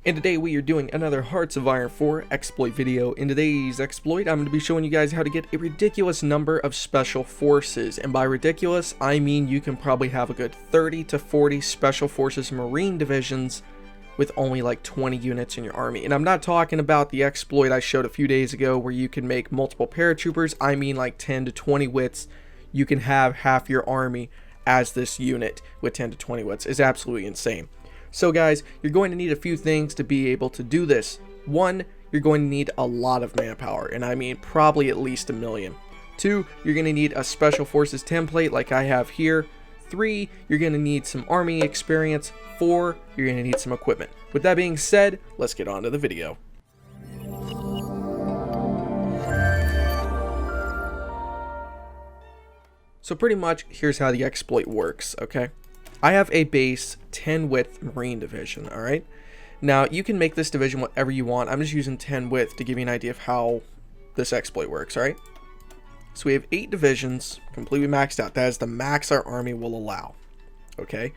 And today we are doing another Hearts of Iron 4 exploit video. In today's exploit, I'm going to be showing you guys how to get a ridiculous number of special forces. And by ridiculous, I mean you can probably have a good 30 to 40 special forces Marine divisions with only like 20 units in your army. And I'm not talking about the exploit I showed a few days ago where you can make multiple paratroopers. I mean like 10 to 20 wits. You can have half your army as this unit with 10 to 20 wits. It's absolutely insane. So guys, you're going to need a few things to be able to do this. One, you're going to need a lot of manpower, and I mean probably at least 1 million. 2, you're going to need a special forces template like I have here. 3, you're going to need some army experience. 4, you're going to need some equipment. With that being said, let's get on to the video. So pretty much, here's how the exploit works, okay? I have a base 10 width Marine division, alright? Now, you can make this division whatever you want. I'm just using 10 width to give you an idea of how this exploit works, alright? So we have 8 divisions, completely maxed out. That is the max our army will allow, okay?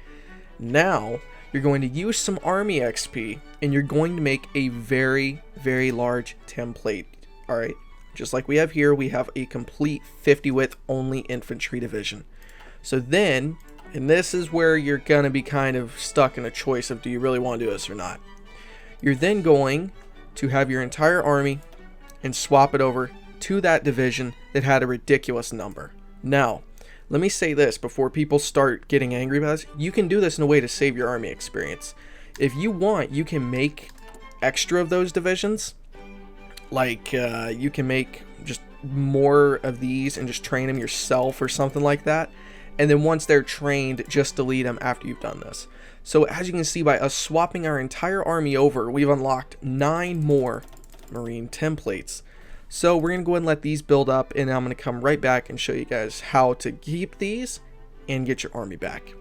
Now, you're going to use some army XP, and you're going to make a very, very large template, alright? Just like we have here, we have a complete 50 width only infantry division. So then, and this is where you're going to be kind of stuck in a choice of do you really want to do this or not. You're then going to have your entire army and swap it over to that division that had a ridiculous number. Now, let me say this before people start getting angry about this. You can do this in a way to save your army experience. If you want, you can make extra of those divisions. Like, you can make just more of these and just train them yourself or something like that. And then once they're trained, just delete them after you've done this. So as you can see, by us swapping our entire army over, we've unlocked 9 more Marine templates. So we're going to go ahead and let these build up, and I'm going to come right back and show you guys how to keep these and get your army back.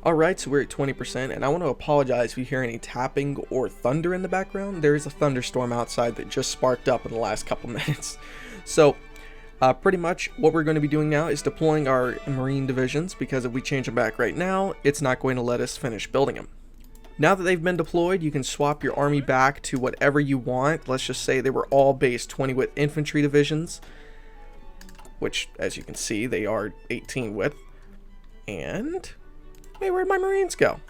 Alright, so we're at 20%, and I want to apologize if you hear any tapping or thunder in the background. There is a thunderstorm outside that just sparked up in the last couple minutes. So pretty much what we're going to be doing now is deploying our Marine divisions, because if we change them back right now, it's not going to let us finish building them. Now that they've been deployed, you can swap your army back to whatever you want. Let's just say they were all base 20 width infantry divisions, which as you can see, they are 18 width. And hey, where'd my Marines go?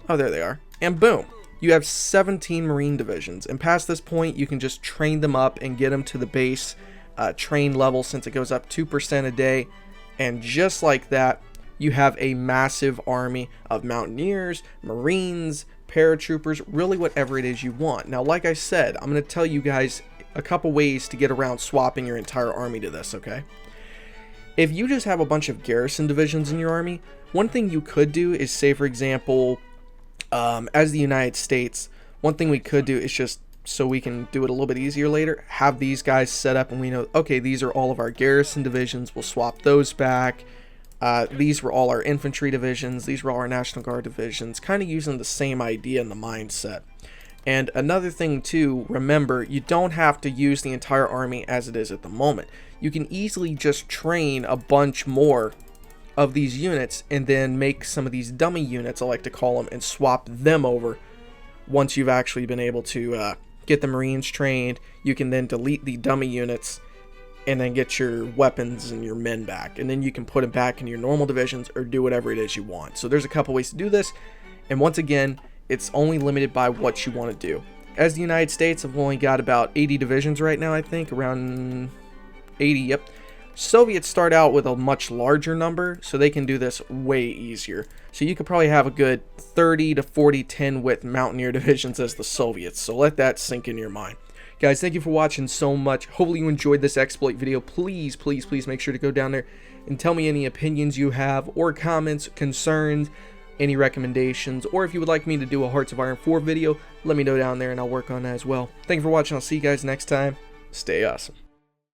Oh, there they are. And boom, you have 17 Marine divisions. And past this point, you can just train them up and get them to the base train level, since it goes up 2% a day. And just like that, you have a massive army of mountaineers, Marines, paratroopers, really whatever it is you want. Now, like I said, I'm going to tell you guys a couple ways to get around swapping your entire army to this, okay? If you just have a bunch of garrison divisions in your army, one thing you could do is, say for example, as the United States, one thing we could do is just, so we can do it a little bit easier later, have these guys set up and we know, okay, these are all of our garrison divisions, we'll swap those back. These were all our infantry divisions, these were all our National Guard divisions, kind of using the same idea in the mindset. And another thing too, remember, you don't have to use the entire army as it is at the moment. You can easily just train a bunch more of these units and then make some of these dummy units, I like to call them, and swap them over. Once you've actually been able to get the Marines trained, you can then delete the dummy units and then get your weapons and your men back, and then you can put them back in your normal divisions or do whatever it is you want. So there's a couple ways to do this, and once again, it's only limited by what you want to do. As the United States, I've only got about 80 divisions right now, I think, around 80, yep. Soviets start out with a much larger number, so they can do this way easier. So you could probably have a good 30 to 40 10 width Mountaineer divisions as the Soviets, so let that sink in your mind. Guys, thank you for watching so much. Hopefully you enjoyed this exploit video. Please, please, please make sure to go down there and tell me any opinions you have, or comments, concerns, any recommendations, or if you would like me to do a Hearts of Iron 4 video, let me know down there and I'll work on that as well. Thank you for watching. I'll see you guys next time. Stay awesome.